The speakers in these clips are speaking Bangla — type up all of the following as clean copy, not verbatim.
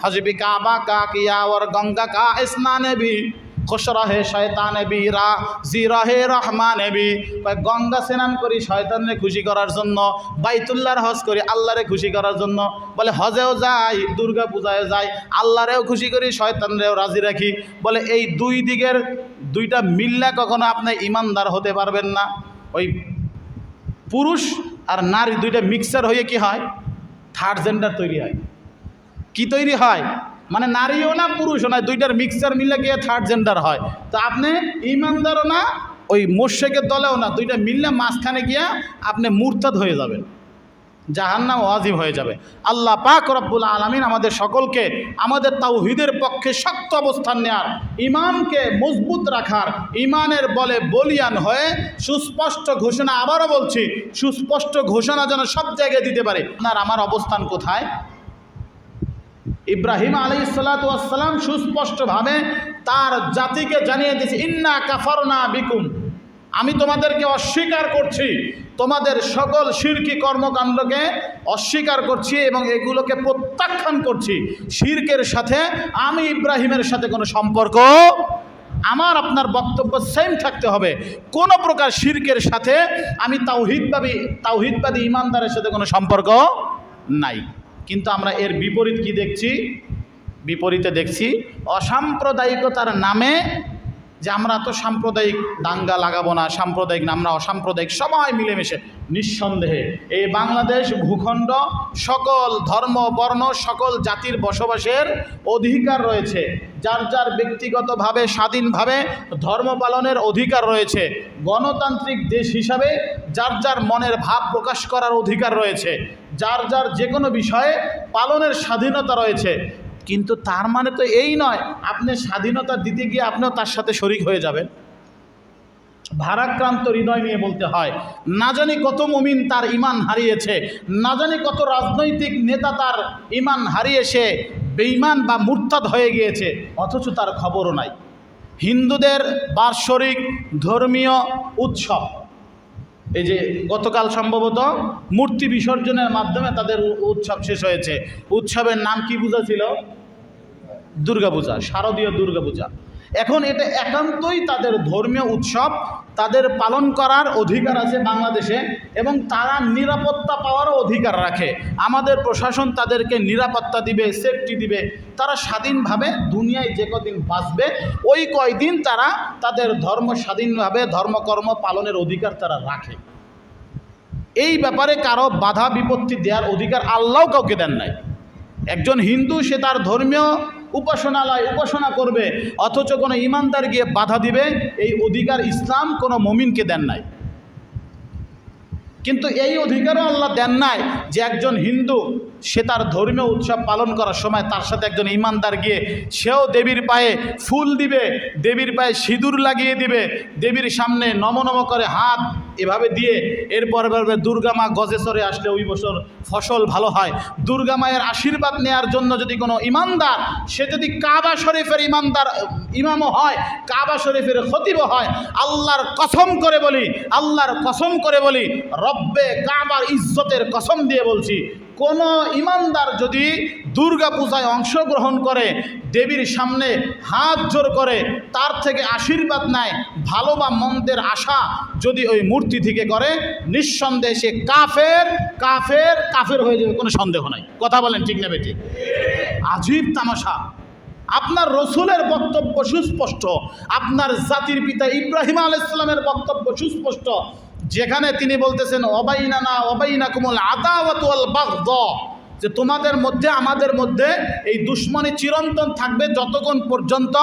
हजबी काबा का किया और गंगा का स्नान भी खुश रहे शैतान भी जी रहे रहमान भी। গঙ্গা স্নান করি শয়তানরে খুশি করার জন্য, বাইতুল্লাহর হজ করি আল্লাহরে খুশি করার জন্য। বলে হজেও যাই, দুর্গা পূজায় যাই, আল্লাহরেও খুশি করি শয়তানরেও রাজি রাখি। বলে এই দুই দিকের দুইটা মিললে কখনো আপনি ইমানদার হতে পারবেন না। ওই পুরুষ আর নারী দুইটা মিক্সার হয়ে কি হয়? থার্ড জেন্ডার তৈরি হয়। কি তৈরি হয়? মানে নারীও না পুরুষও না, দুইটার মিক্সচার মিলে গিয়ে থার্ড জেন্ডার হয়। তো আপনি ইমানদারও না, ওই মুশরিকের দলেও না, দুইটা মিললে মাঝখানে গিয়া আপনি মুরতাদ হয়ে যাবেন, জাহান্নাম ওয়াজিব হয়ে যাবে। আল্লাহ পাক রব্বুল আলামিন আমাদের সকলকে আমাদের তাওহীদের পক্ষে শক্ত অবস্থান নেয়ার, ঈমানকে মজবুত রাখার, ঈমানের বলে বলিয়ান হয়ে সুস্পষ্ট ঘোষণা, আবারও বলছি সুস্পষ্ট ঘোষণা যেন সব জায়গায় দিতে পারে আপনার আমার অবস্থান কোথায়। ইব্রাহিম আলাইহিসসালাতু ওয়াসসালাম সুস্পষ্টভাবে তার জাতিকে জানিয়ে দিয়েছে, ইন্না কাফারনা বিকুম, আমি তোমাদেরকে অস্বীকার করছি, তোমাদের সকল শিরকি কর্মকাণ্ডকে অস্বীকার করছি এবং এগুলোকে প্রত্যাখ্যান করছি। শিরকের সাথে আমি ইব্রাহিমের সাথে কোনো সম্পর্ক, আমার আপনার বক্তব্য সেম থাকতে হবে। কোনো প্রকার শিরকের সাথে আমি তাওহীদবাদী ইমানদারের সাথে কোনো সম্পর্ক নাই। কিন্তু আমরা এর বিপরীত কি দেখছি? বিপরীতে দেখছি অসাম্প্রদায়িকতার নামে যে আমরা তো সাম্প্রদায়িক দাঙ্গা লাগাবো না, সাম্প্রদায়িক না, আমরা অসাম্প্রদায়িক সবাই মিলেমিশে। নিঃসন্দেহে এই বাংলাদেশ ভূখণ্ড সকল ধর্ম বর্ণ সকল জাতির বসবাসের অধিকার রয়েছে, যার যার ব্যক্তিগতভাবে স্বাধীনভাবে ধর্ম পালনের অধিকার রয়েছে, গণতান্ত্রিক দেশ হিসাবে যার যার মনের ভাব প্রকাশ করার অধিকার রয়েছে, যার যার যে কোনো বিষয়ে পালনের স্বাধীনতা রয়েছে। কিন্তু তার মানে তো এই নয় আপনি স্বাধীনতা দিতে গিয়ে আপনিও তার সাথে শরিক হয়ে যাবেন। ভারাক্রান্ত হৃদয় নিয়ে বলতে হয়, না জানি কত মুমিন তার ঈমান হারিয়েছে, না জানি কত রাজনৈতিক নেতা তার ঈমান হারিয়ে সে বেঈমান বা মুরতাদ হয়ে গিয়েছে, অথচ তার খবরও নাই। হিন্দুদের বার্ষিক ধর্মীয় উৎসব, এই যে গতকাল সম্ভবত মূর্তি বিসর্জনের মাধ্যমে তাদের উৎসব শেষ হয়েছে। উৎসবের নাম কি পূজা ছিল? দুর্গাপূজা, শারদীয় দুর্গাপূজা। এখন এটা একান্তই তাদের ধর্মীয় উৎসব, তাদের পালন করার অধিকার আছে বাংলাদেশে এবং তারা নিরাপত্তা পাওয়ারও অধিকার রাখে। আমাদের প্রশাসন তাদেরকে নিরাপত্তা দিবে, সেফটি দিবে। তারা স্বাধীনভাবে দুনিয়ায় যে কদিন বাঁচবে ওই কয়দিন তারা তাদের ধর্ম স্বাধীনভাবে ধর্মকর্ম পালনের অধিকার তারা রাখে। এই ব্যাপারে কারো বাধা বিপত্তি দেওয়ার অধিকার আল্লাহ কাউকে দেন নাই। একজন হিন্দু সে তার ধর্মীয় উপাসনালয় উপাসনা করবে, অথচ কোনো ইমানদার গিয়ে বাধা দিবে এই অধিকার ইসলাম কোনো মুমিনকে দেন নাই। কিন্তু এই অধিকারও আল্লাহ দেন নাই যে একজন হিন্দু সে তার ধর্মীয় উৎসব পালন করার সময় তার সাথে একজন ইমানদার গিয়ে সেও দেবীর পায়ে ফুল দিবে, দেবীর পায়ে সিঁদুর লাগিয়ে দিবে, দেবীর সামনে নম নম করে হাত এভাবে দিয়ে এরপর দুর্গা মা গজে চড়ে আসলে ওই বছর ফসল ভালো হয়। দুর্গা মায়ের আশীর্বাদ নেওয়ার জন্য যদি কোনো ইমানদার সে যদি কাবা শরীফের ইমামও হয়, কাবা শরীফের খতিবও হয়, আল্লাহর কসম করে বলি, আল্লাহর কসম করে বলি, রব্বে কাবার ইজ্জতের কসম দিয়ে বলছি, কোনো ইমানদার যদি দুর্গা পূজায় অংশগ্রহণ করে, দেবীর সামনে হাত জোর করে তার থেকে আশীর্বাদ নেয়, ভালো বা মন্দের আশা যদি ওই মূর্তি থেকে করে, নিঃসন্দেহে সে কাফের কাফের কাফের হয়ে যাবে, কোনো সন্দেহ নাই। কথা বলেন ঠিক না বেঠিক? আজীব তামাশা। আপনার রসুলের বক্তব্য সুস্পষ্ট, আপনার জাতির পিতা ইব্রাহিম আলাইহিস সালামের বক্তব্য সুস্পষ্ট, যেখানে তিনি বলতেছেন অবাইনানা অবাইনাকুমুল আদাওয়াতু ওয়াল বাগদা, যে তোমাদের মধ্যে আমাদের মধ্যে এই দুশমনী চিরন্তন থাকবে যতক্ষণ পর্যন্ত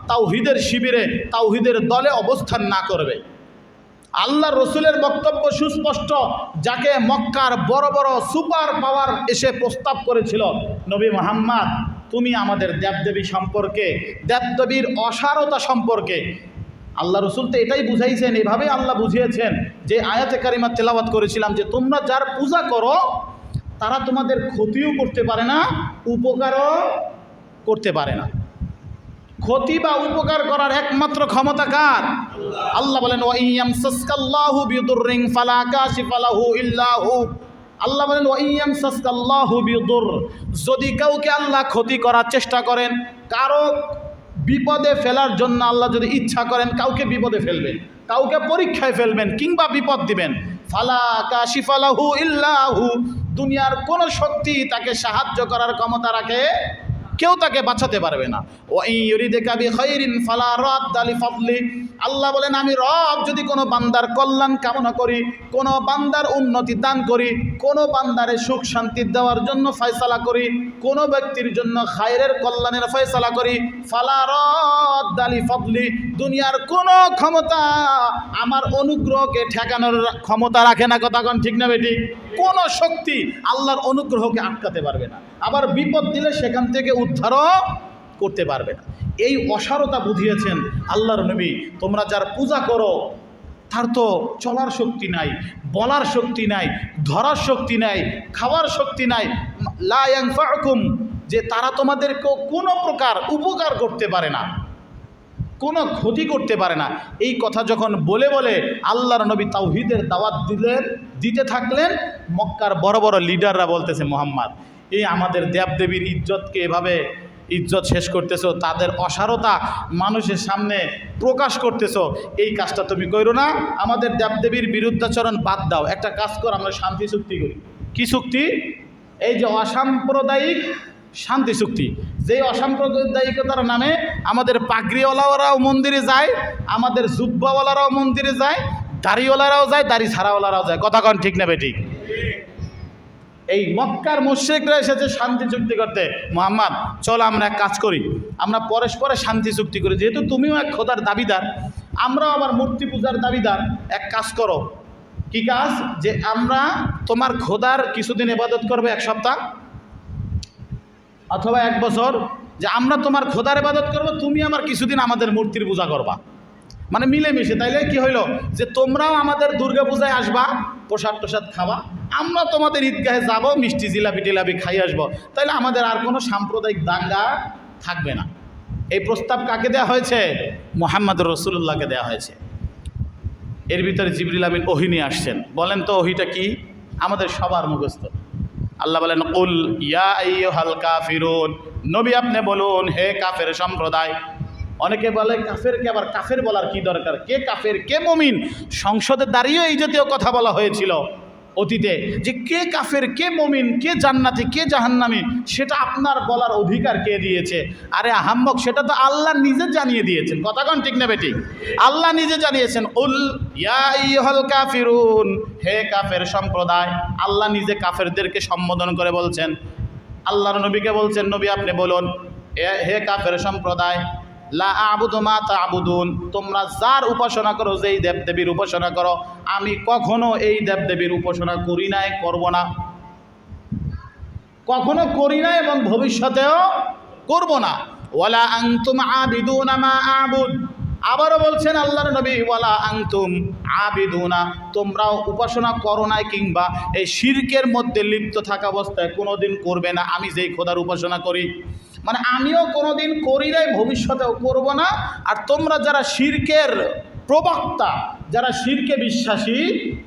তাওহীদের শিবিরে তাওহীদের দলে অবস্থান না করবে। আল্লাহ রসুলের বক্তব্য সুস্পষ্ট, যাকে মক্কার বড় বড় সুপার পাওয়ার এসে প্রস্তাব করেছিল, নবী মুহাম্মদ তুমি আমাদের দেবদেবী সম্পর্কে, দেবদেবীর অসারতা সম্পর্কে, আল্লাহ রসুল তো এটাই বুঝাইছেন, এভাবেই আল্লাহ বুঝিয়েছেন যে আয়াতে কারিমা তেলাওয়াত করেছিলাম যে তোমরা যার পূজা করো তারা তোমাদের ক্ষতিও করতে পারে না, উপকারও করতে পারে না। ক্ষতি বা উপকার করার একমাত্র ক্ষমতা কার? আল্লাহ বলেন ওয়া ইয়ামসাসকাল্লাহু বিদুররিন ফালা কাশিফা লাহু ইল্লা হু। আল্লাহ বলেন ওয়াইয়ামসাসকাল্লাহু বিদুর, যদি কাউকে আল্লাহ ক্ষতি করার চেষ্টা করেন, কারো বিপদে ফেলার জন্য আল্লাহ যদি ইচ্ছা করেন, কাউকে বিপদে ফেলবেন, কাউকে পরীক্ষায় ফেলবেন কিংবা বিপদ দিবেন, ফালা কাশিফা লাহু ইল্লাহু, দুনিয়ার কোনো শক্তি তাকে সাহায্য করার ক্ষমতা রাখে, কেউ তাকে বাঁচাতে পারবে না। ওয়া ইউরিদুকা বিখাইরিন ফালা রাদ্দা লিফাদলি, আল্লাহ বলেন আমি রব যদি কোনো বান্দার কল্যাণ কামনা করি, কোনো বান্দার উন্নতি দান করি, কোনো বান্দারে সুখ শান্তি দেওয়ার জন্য ফয়সালা করি, কোনো ব্যক্তির জন্য খায়রের কল্যাণের ফয়সালা করি, ফালা রাদ্দা লিফাদলি, দুনিয়ার কোনো ক্ষমতা আমার অনুগ্রহকে ঠেকানোর ক্ষমতা রাখে না। কথা কোন ঠিক না বেটি? কোনো শক্তি আল্লাহর অনুগ্রহকে আটকাতে পারবে না, আবার বিপদ দিলে সেখান থেকে উদ্ধারও করতে পারবে না। এই অসারতা বুঝিয়েছেন আল্লাহর নবী। তোমরা যার পূজা করো তার তো চলার শক্তি নাই, বলার শক্তি নাই, ধরার শক্তি নাই, খাওয়ার শক্তি নাই, লা ইয়ানফাউকুম, যে তারা তোমাদেরকেও কোনো প্রকার উপকার করতে পারে না, কোনো ক্ষতি করতে পারে না। এই কথা যখন বলে বলে আল্লাহর নবী তাওহীদের দাওয়াত দিতে থাকলেন, মক্কার বড় বড় লিডাররা বলতেছে, মুহাম্মদ এই আমাদের দেবদেবীর ইজ্জতকে এভাবে ইজ্জত শেষ করতেছো, তাদের অসারতা মানুষের সামনে প্রকাশ করতেছো, এই কাজটা তুমি করো না, আমাদের দেবদেবীর বিরুদ্ধাচরণ বাদ দাও, একটা কাজ কর, আমরা শান্তি চুক্তি করি। কি চুক্তি? এই যে অসাম্প্রদায়িক শান্তি চুক্তি, যে অসাম্প্রদায়িকতার নামে আমাদের পাগড়িওয়ালারাও মন্দিরে যায়, আমাদের জুব্বাওয়ালারাও মন্দিরে যায়, দাড়িওয়ালারাও যায়, দাড়ি ছাড়াওয়ালারাও যায়। কথা কন ঠিক না বেঠিক? এই মক্কার মুশরিকরা এসেছে শান্তি চুক্তি করতে। মুহাম্মদ চল আমরা এক কাজ করি, আমরা পরস্পরে শান্তি চুক্তি করি, যেহেতু তুমিও এক খোদার দাবিদার, আমরাও আবার মূর্তি পূজার দাবিদার, এক কাজ করো। কি কাজ? যে আমরা তোমার খোদার কিছুদিন ইবাদত করবে, এক সপ্তাহ অথবা এক বছর, যে আমরা তোমার খোদার ইবাদত করব, তুমি আমার কিছুদিন আমাদের মূর্তির পূজা করবা, মানে মিলেমিশে। তাইলে কি হইল, যে তোমরাও আমাদের দুর্গা পূজায় আসবা, প্রসাদ টোসাদ খাবা, আমরা তোমাদের ঈদগাহে যাব, মিষ্টি জিলাপি টিলাপি খাই আসবো, তাইলে আমাদের আর কোনো সাম্প্রদায়িক দাঙ্গা থাকবে না। এই প্রস্তাব কাকে দেওয়া হয়েছে? মুহাম্মদুর রাসূলুল্লাহকে দেওয়া হয়েছে। এর ভিতরে জিবরিল আমিন ওহী নিয়ে আসছেন। বলেন তো ওহীটা কি? আমাদের সবার মুখস্থ। আল্লাহ বলেন কুল ইয়া আইয়ুহাল কাফিরুন, নবী আপনি বলুন হে কাফের সম্প্রদায়। অনেকে বলে কাফেরকে, আবার কাফের বলার কি দরকার? কে কাফের কে মুমিন? সংসদে দাঁড়িয়েও এই জাতীয় কথা বলা হয়েছিল অতীতে, যে কে কাফের কে মুমিন, কে জান্নাতি কে জাহান্নামী, সেটা আপনার বলার অধিকার কে দিয়েছে? আরে আহাম্মক, সেটা তো আল্লাহ নিজে জানিয়ে দিয়েছেন। কথা কোন ঠিক না বেঠিক? আল্লাহ নিজে জানিয়েছেন, উল ইয়া আইয়ুহাল কাফিরুন, হে কাফের সম্প্রদায়। আল্লাহ নিজে কাফেরদেরকে সম্বোধন করে বলছেন, আল্লাহর নবীকে বলছেন, নবী আপনি বলুন হে কাফের সম্প্রদায়, লা আবুদু মা তা'বুদুন, তোমরা যার উপাসনা করো, যেই দেবদেবীর উপাসনা করো, আমি কখনো এই দেবদেবীর উপাসনা করি নাই, করব না, কখনো করি না এবং ভবিষ্যতেও করব না। ওয়ালা আনতুম আবিদুনা মা আবুদ, আবারও বলছেন আল্লাহর নবী, ওয়ালা আনতুম আবিদুনা, তোমরাও উপাসনা করো না কিংবা এই শিরকের মধ্যে লিপ্ত থাকা অবস্থায় কোনোদিন করবে না আমি যেই খোদার উপাসনা করি, মানে আমিও কোনোদিন করি নাই, ভবিষ্যতেও করব না। আর তোমরা যারা শিরকের প্রবক্তা, যারা শিরকে বিশ্বাসী,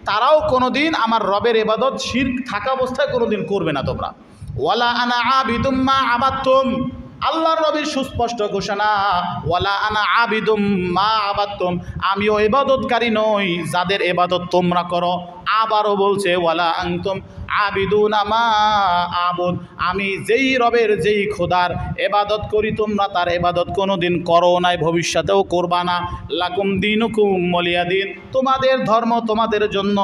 তারাও কোনোদিন আমার রবের ইবাদত শিরক থাকা অবস্থায় কোনোদিন করবে না তোমরা। ওয়ালা আনা আবিদুম মা আবাদতুম, আল্লাহর নবীর সুস্পষ্ট ঘোষণা, ওয়ালা আনা আবিদুম মা আবাদতুম, আমিও ইবাদতকারী নই যাদের ইবাদত তোমরা করো। আবারও বলছে ওয়ালা আনতুম আবিদুনা মা আবুদ, আমি যেই রবের যেই খোদার ইবাদত করি তোমরা তার ইবাদত কোনোদিন করো নাই, ভবিষ্যতেও করবা না। লাকুম দীনুকুম ওয়ালিয়া দীন, তোমাদের ধর্ম তোমাদের জন্য,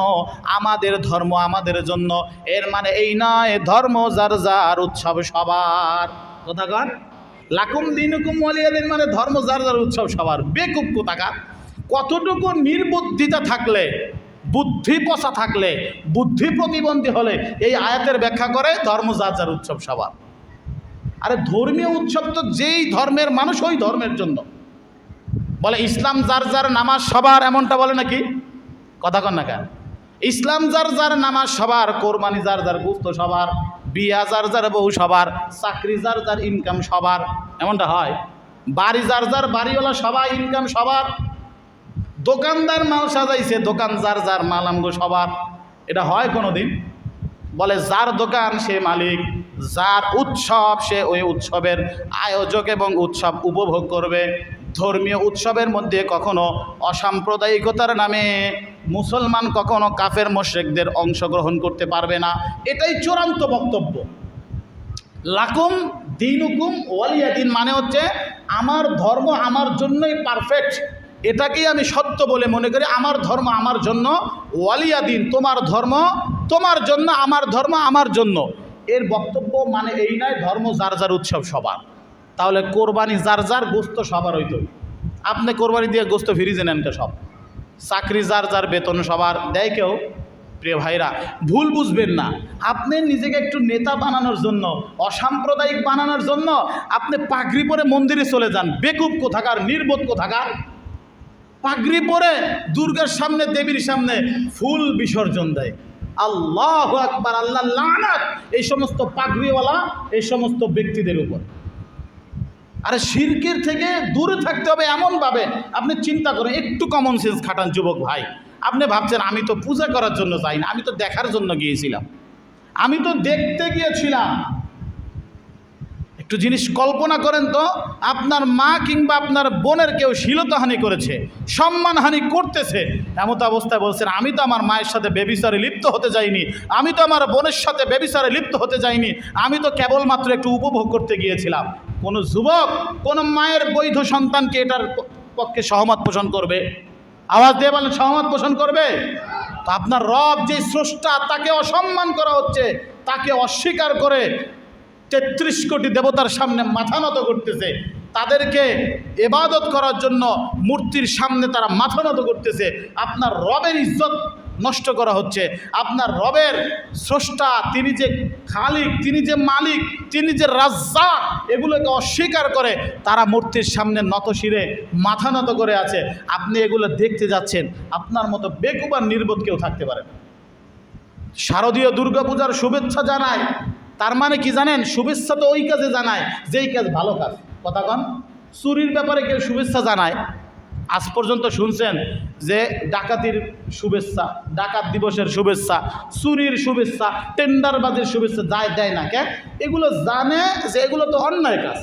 আমাদের ধর্ম আমাদের জন্য। এর মানে এই নয় ধর্ম যার যার, উৎসব সবার। কোথাকার লাকুম দীনুকুম ওয়ালিয়া দীন মানে ধর্ম যার যার, উৎসব সবার। বেকুব কোথাকার! কতটুকু নির্বুদ্ধিতা থাকলে, বুদ্ধি পচা থাকলে, বুদ্ধি প্রতিবন্ধী হলে এই আয়াতের ব্যাখ্যা করে ধর্ম যার যার, উৎসব সবার। আরে ধর্মীয় উৎসব তো যেই ধর্মের মানুষ ওই ধর্মের জন্য। বলে ইসলাম যার যার, নামাজ সবার, এমনটা বলে নাকি? কথা কন না কেন? ইসলাম যার যার, নামাজ সবার, কোরবানি যার যার, গোশত সবার, বিয়া যার যার, বউ সবার, চাকরি যার যার, ইনকাম সবার, এমনটা হয়? বাড়ি যার যার, বাড়িওয়ালা সবাই, ইনকাম সবার। দোকানদার মাল সাজাইছে, দোকান যার যার, মাল আমগো সবার। এটা হয় কোনো দিন? বলে যার দোকান সে মালিক, যার উৎসব সে ওই উৎসবের আয়োজক এবং উৎসব উপভোগ করবে। ধর্মীয় উৎসবের মধ্যে কখনো অসাম্প্রদায়িকতার নামে মুসলমান কখনো কাফের মুশরিকদের অংশগ্রহণ করতে পারবে না। এটাই চূড়ান্ত বক্তব্য। লাকুম দীনুকুম ওয়ালিয়া দিন মানে হচ্ছে আমার ধর্ম আমার জন্যই পারফেক্ট, এটাকেই আমি সত্য বলে মনে করি। আমার ধর্ম আমার জন্য, ওয়ালিয়া দিন তোমার ধর্ম তোমার জন্য, আমার ধর্ম আমার জন্য। এর বক্তব্য মানে এই নয় ধর্ম যার যার উৎসব সবার। তাহলে কোরবানি যার যার, গোস্ত সবার হইতো। আপনি কোরবানি দিয়ে গোস্ত ফিরিয়ে নেন কে? সব। চাকরি যার যার, বেতন সবার দেয় কেউ? প্রিয় ভাইরা, ভুল বুঝবেন না। আপনি নিজেকে একটু নেতা বানানোর জন্য, অসাম্প্রদায়িক বানানোর জন্য আপনি পাগড়ি পরে মন্দিরে চলে যান। বেকুব কোথাকার, নির্বোধ কোথাকার। পাগড়ি পরে দুর্গার সামনে, দেবীর সামনে ফুল বিসর্জন দেয়। আল্লাহু আকবার, আল্লাহ লানাত এই সমস্ত পাগড়িওয়ালা, এই সমস্ত ব্যক্তিদের উপর। আরে শিরকের থেকে দূরে থাকতে হবে এমনভাবে আপনি চিন্তা করেন। একটু কমন সেন্স খাটান যুবক ভাই। আপনি ভাবছেন আমি তো পূজা করার জন্য যাই না, আমি তো দেখার জন্য গিয়েছিলাম, আমি তো দেখতে গিয়েছিলাম। একটু জিনিস কল্পনা করেন তো, আপনার মা কিংবা আপনার বোনের কেউ শ্লীলতাহানি করেছে, সম্মানহানি করতেছে, এমত অবস্থায় বলছেন আমি তো আমার মায়ের সাথে ব্যভিচারে লিপ্ত হতে যাইনি, আমি তো আমার বোনের সাথে ব্যভিচারে লিপ্ত হতে যাইনি, আমি তো কেবলমাত্র একটু উপভোগ করতে গিয়েছিলাম। কোনো যুবক, কোনো মায়ের বৈধ সন্তানকে এটার পক্ষে সহমত পোষণ করবে? আওয়াজ দিয়ে বলেন, সহমত পোষণ করবে? তো আপনার রব যে স্রষ্টা, তাকে অসম্মান করা হচ্ছে, তাকে অস্বীকার করে ৩৩ কোটি দেবতার সামনে মাথা নত করতেছে। তাদেরকে ইবাদত করার জন্য মূর্তির সামনে তারা মাথা নত করতেছে। আপনার রবের ইজ্জত নষ্ট করা হচ্ছে। আপনার রবের স্রষ্টা, তিনি যে খালিক, তিনি যে মালিক, তিনি যে রাজ্জাক, এগুলোকে অস্বীকার করে তারা মূর্তির সামনে নত শিরে মাথা নত করে আছে। আপনি এগুলো দেখতে যাচ্ছেন। আপনার মতো বেকুব আর নির্বোধ কেউ থাকতে পারে না। শারদীয় দুর্গাপূজার শুভেচ্ছা জানায়, তার মানে কি জানেন? শুভেচ্ছা তো ওই কাজে জানায় যেই কাজ ভালো কাজ। কথা কন, চুরির ব্যাপারে কেউ শুভেচ্ছা জানায়? আজ পর্যন্ত শুনছেন যে ডাকাতির শুভেচ্ছা, ডাকাত দিবসের শুভেচ্ছা, চুরির শুভেচ্ছা, টেন্ডারবাজির শুভেচ্ছা দেয় না? কেন? এগুলো জানে যে এগুলো তো অন্যায় কাজ,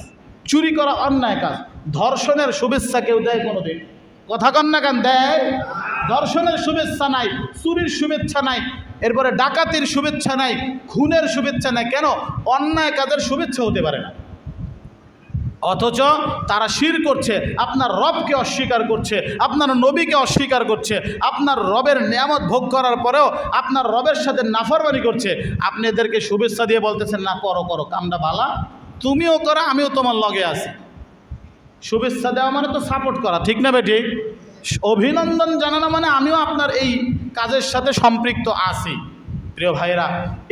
চুরি করা অন্যায় কাজ। ধর্ষণের শুভেচ্ছা কেউ দেয় কোনোদিন? কথা কন না কেন? দেয়? ধর্ষণের শুভেচ্ছা নাই, চুরির শুভেচ্ছা নাই, এরপরে ডাকাতির শুভেচ্ছা নাই, খুনের শুভেচ্ছা নাই। কেন? অন্যায় কাজের শুভেচ্ছা হতে পারে না। অথচ তারা শিরক করছে, আপনার রবকে অস্বীকার করছে, আপনার নবীকে অস্বীকার করছে, আপনার রবের নিয়ামত ভোগ করার পরেও আপনার রবের সাথে নাফরমানি করছে। আপনি এদেরকে শুভেচ্ছা দিয়ে বলতেছেন না করো করো, কামটা ভালা, তুমিও করো, আমিও তোমার লগে আছি। শুভেচ্ছা দেওয়া মানে তো সাপোর্ট করা, ঠিক না বেঠিক? অভিনন্দন জানানো মানে আমিও আপনার এই কাজের সাথে সম্পৃক্ত আছি। প্রিয় ভাইয়েরা,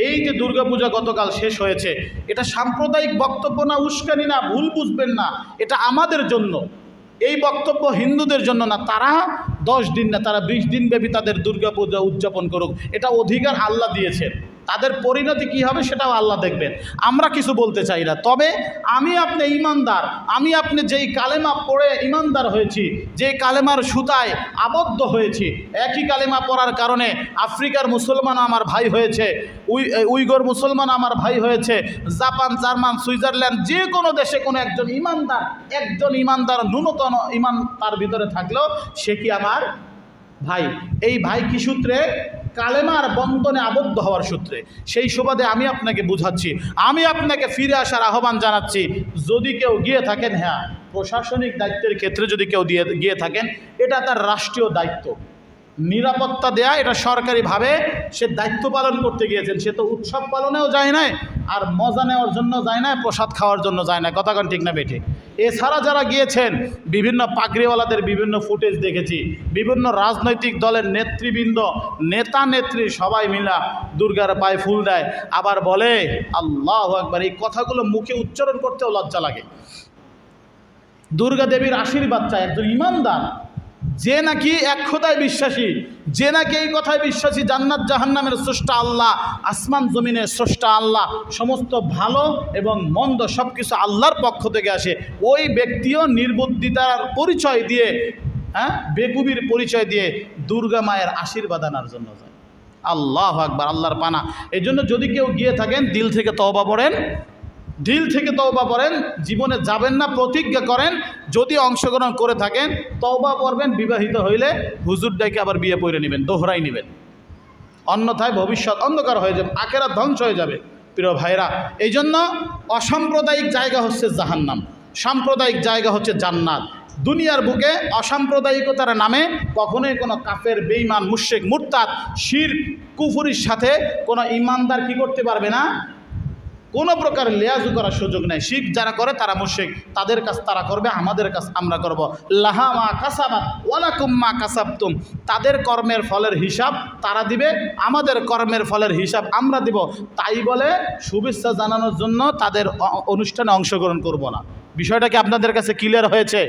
এই যে দুর্গাপূজা গতকাল শেষ হয়েছে, এটা সাম্প্রদায়িক বক্তব্য না, উস্কানি না, ভুল বুঝবেন না। এটা আমাদের জন্য, এই বক্তব্য হিন্দুদের জন্য না। তারা 10 দিন না, তারা 20 দিন ব্যাপী তাদের দুর্গাপূজা উদযাপন করুক, এটা অধিকার আল্লাহ দিয়েছেন। তাদের পরিণতি কী হবে সেটাও আল্লাহ দেখবেন। আমরা কিছু বলতে চাই না। তবে আমি আপনি ইমানদার, আমি আপনি যেই কালেমা পড়ে ইমানদার হয়েছি, যেই কালেমার সুতায় আবদ্ধ হয়েছি, একই কালেমা পড়ার কারণে আফ্রিকার মুসলমান আমার ভাই হয়েছে, উইগর মুসলমান আমার ভাই হয়েছে, জাপান, জার্মান, সুইজারল্যান্ড, যে কোনো দেশে কোনো একজন ইমানদার ন্যূনতম ইমান তার ভিতরে থাকলেও সে কি আমার ভাই। এই ভাই কি সূত্রে? কালেমার বন্ধনে আবদ্ধ হওয়ার সূত্রে। সেই সুবাদে আমি আপনাকে বুঝাচ্ছি, আমি আপনাকে ফিরে আসার আহ্বান জানাচ্ছি। যদি কেউ গিয়ে থাকেন, হ্যাঁ, প্রশাসনিক দায়িত্বের ক্ষেত্রে যদি কেউ গিয়ে থাকেন, এটা তার রাষ্ট্রীয় দায়িত্ব। নিরাপত্তা দেয়া এটা সরকারিভাবে সে দায়িত্ব পালন করতে গিয়েছেন। সে তো উৎসব পালনেও যায় নাই, আর মজা নেওয়ার জন্য যায় না, প্রসাদ খাওয়ার জন্য যায় না। কথা কোন ঠিক না বেঠিক? এছাড়া যারা গিয়েছেন, বিভিন্ন পাগড়িওয়ালাদের বিভিন্ন ফুটেজ দেখেছি, বিভিন্ন রাজনৈতিক দলের নেতৃবৃন্দ, নেতা নেত্রী সবাই মিলা দুর্গার পায়ে ফুল দেয়, আবার বলে আল্লাহু আকবার। এই কথাগুলো মুখে উচ্চারণ করতেও লজ্জা লাগে। দুর্গা দেবীর আশীর্বাদ চায় একজন ইমানদার, যে নাকি এক খোদায় বিশ্বাসী, যে নাকি এই কথায় বিশ্বাসী জান্নাত জাহান্নামের স্রষ্টা আল্লাহ, আসমান জমিনের স্রষ্টা আল্লাহ, সমস্ত ভালো এবং মন্দ সব কিছু আল্লাহর পক্ষ থেকে আসে। ওই ব্যক্তিও নির্বুদ্ধিতার পরিচয় দিয়ে, বেকুবির পরিচয় দিয়ে দুর্গা মায়ের আশীর্বাদ আনার জন্য যায়। আল্লাহু আকবার, আল্লাহর পানা। এই জন্য যদি কেউ গিয়ে থাকেন দিল থেকে তওবা পড়েন, দিল থেকে তওবা পড়েন, জীবনে যাবেন না প্রতিজ্ঞা করেন। যদি অংশগ্রহণ করে থাকেন তওবা পড়বেন, বিবাহিত হইলে হুজুর ডাকে আবার বিয়ে পড়ে নেবেন, দোহরাই নেবেন, অন্যথায় ভবিষ্যৎ অন্ধকার হয়ে যাবে, আখেরাত ধ্বংস হয়ে যাবে। প্রিয় ভাইরা, এই জন্য অসাম্প্রদায়িক জায়গা হচ্ছে জাহান্নাম, সাম্প্রদায়িক জায়গা হচ্ছে জান্নাত। দুনিয়ার বুকে অসাম্প্রদায়িকতার নামে কখনোই কোনো কাফের, বেঈমান, মুশরিক, মুরতাদ, শিরক, কুফরির সাথে কোনো ইমানদার কি করতে পারবে না, কোনো প্রকার লেয়াজু করার সুযোগ নেই। শিরক যারা করে তারা মুশরিক, তাদের কাজ তারা করবে, আমাদের কাজ আমরা করব। লাহা মা কাসাবাত ওয়ালাকুম মা কাসাবতুম, তাদের কর্মের ফলের হিসাব তারা দিবে, আমাদের কর্মের ফলের হিসাব আমরা দিব। তাই বলে শুভেচ্ছা জানানোর জন্য তাদের অনুষ্ঠানে অংশগ্রহণ করব না। বিষয়টা কি আপনাদের কাছে ক্লিয়ার হয়েছে?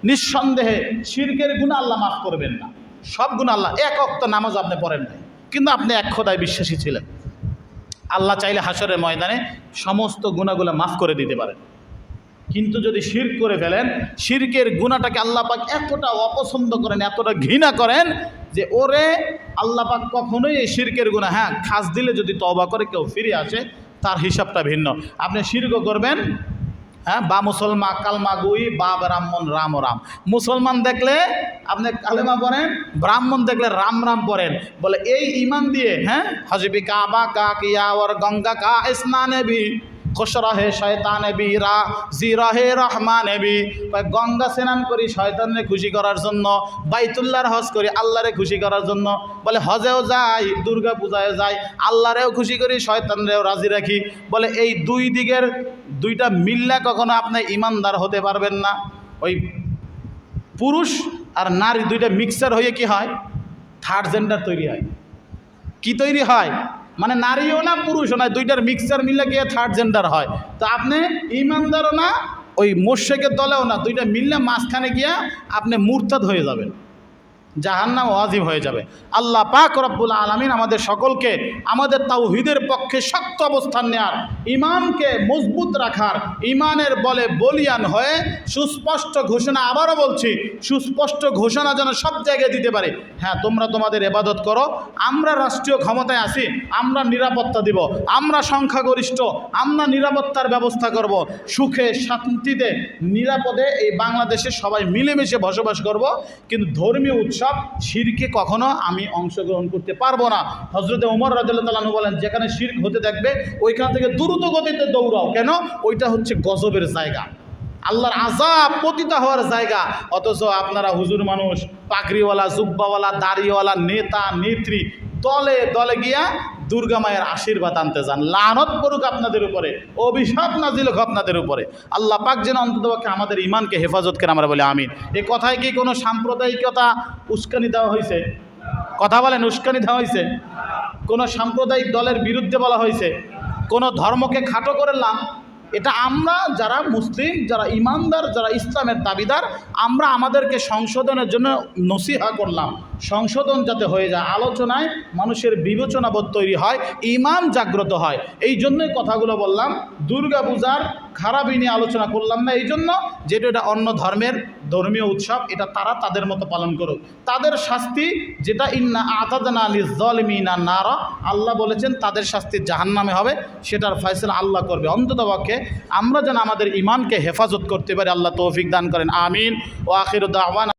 নিঃসন্দেহে শিরকের গুনাহ আল্লাহ মাফ করবেন না, সব গুনাহ আল্লাহ। এক ওয়াক্ত নামাজ আপনি পড়েন নাই, কিন্তু আপনি এক খোদায় বিশ্বাসী ছিলেন। আল্লাহ চাইলে হাশরের ময়দানে সমস্ত গুনাহগুলো মাফ করে দিতে পারেন। কিন্তু যদি শিরক করে ফেলেন, শিরকের গুনাহটাকে আল্লাহ পাক এতটা অপছন্দ করেন, এতটা ঘৃণা করেন যে ওরে আল্লাহ পাক কখনোই এই শিরকের গুনাহ, হ্যাঁ খাস দিলে যদি তওবা করে কেউ ফিরে আসে তার হিসাবটা ভিন্ন। আপনি শিরকও করবেন, হ্যাঁ, বা মুসলমান কালমা গুই বা ব্রাহ্মণ রাম রাম, মুসলমান দেখলে আপনি কালেমা পড়েন, ব্রাহ্মণ দেখলে রাম রাম পড়েন। বলে এই ইমান দিয়ে, হ্যাঁ, হজবি কাবা কা কিয়া ওর গঙ্গা কা স্নানে ভি খুশ রহে শয়তানে বি রা জি রহে রহমানে বি। গঙ্গা স্নান করি শয়তানরে খুশি করার জন্য, বাইতুল্লাহর হজ করি আল্লাহরে খুশি করার জন্য। বলে হজেও যাই, দুর্গা পূজায় যাই, আল্লাহরেও খুশি করি, শয়তানরেও রাজি রাখি। বলে এই দুই দিকের দুইটা মিল্লা কখনো আপনি ইমানদার হতে পারবেন না। ওই পুরুষ আর নারী দুইটা মিক্সার হয়ে কি হয়, থার্ড জেন্ডার তৈরি হয়। কি তৈরি হয় মানে নারীও না পুরুষও না, দুইটার মিক্সার মিলে গিয়ে থার্ড জেন্ডার হয়। তো আপনি ইমানদারও না, ওই মুশরিকের দলেও না, দুইটা মিললে মাঝখানে গিয়া আপনি মুরতাদ হয়ে যাবেন, জাহান্নাম ওয়াজিব হয়ে যাবে। আল্লাহ পাক রব্বুল আলামিন আমাদের সকলকে আমাদের তাওহীদের পক্ষে শক্ত অবস্থান নেওয়ার, ঈমানকে মজবুত রাখার, ঈমানের বলে বলিয়ান হয়ে সুস্পষ্ট ঘোষণা, আবারও বলছি সুস্পষ্ট ঘোষণা যেন সব জায়গায় দিতে পারে, হ্যাঁ তোমরা তোমাদের ইবাদত করো, আমরা রাষ্ট্রীয় ক্ষমতায় আছি, আমরা নিরাপত্তা দিব, আমরা সংখ্যাগরিষ্ঠ, আমরা নিরাপত্তার ব্যবস্থা করব, সুখে শান্তিতে নিরাপদে এই বাংলাদেশে সবাই মিলেমিশে বসবাস করব। কিন্তু ধর্মীয় উৎসব শিরকে কখনো আমি অংশগ্রহণ করতে পারবো না। হযরতে ওমর রাদিয়াল্লাহু তাআলা আনহু বলেন, যেখানে শিরক হতে দেখবে ওইখান থেকে দ্রুত গতিতে দৌড়াও। কেন? ওইটা হচ্ছে গজবের জায়গা, আল্লাহর আযাব পতিত হওয়ার জায়গা। অথচ আপনারা হুজুর মানুষ, পাগড়িওয়ালা, জুব্বাওয়ালা, দাড়িওয়ালা, নেতা নেত্রী দলে দলে গিয়া দুর্গা মায়ের আশীর্বাদ আনতে যান। লানত পড়ুক আপনাদের উপরে, অভিশাপ নাজিল হোক আপনাদের উপরে। আল্লাহ পাক যেন অন্ততপক্ষে আমাদের ঈমানকে হেফাজত করে, আমরা বলি আমিন। এই কথায় কি কোনো সাম্প্রদায়িকতা উস্কানি দেওয়া হয়েছে? কথা বলেন, উস্কানি দেওয়া হয়েছে? কোনো সাম্প্রদায়িক দলের বিরুদ্ধে বলা হয়েছে? কোনো ধর্মকে খাটো করলাম? এটা আমরা যারা মুসলিম, যারা ইমানদার, যারা ইসলামের দাবিদার, আমরা আমাদেরকে সংশোধনের জন্য নসিহা করলাম। সংশোধন যাতে হয়ে যায়, আলোচনায় মানুষের বিবেচনাবোধ তৈরি হয়, ঈমান জাগ্রত হয়। এই জন্যই কথাগুলো বললাম। দুর্গা পূজার খারাপই নিয়ে আলোচনা করলাম না, এই জন্য যেটা এটা অন্য ধর্মের ধর্মীয় উৎসব, এটা তারা তাদের মতো পালন করুক। তাদের শাস্তি যেটা ইন্না আতাদনা লিয-যালিমিনা নারা, আল্লাহ বলেছেন তাদের শাস্তি জাহান্নামে হবে, সেটার ফয়সালা আল্লাহ করবে। অন্ততপক্ষে আমরা যেন আমাদের ঈমানকে হেফাজত করতে পারি, আল্লাহ তৌফিক দান করেন, আমিন। ওয়া আখিরু দাওয়ানা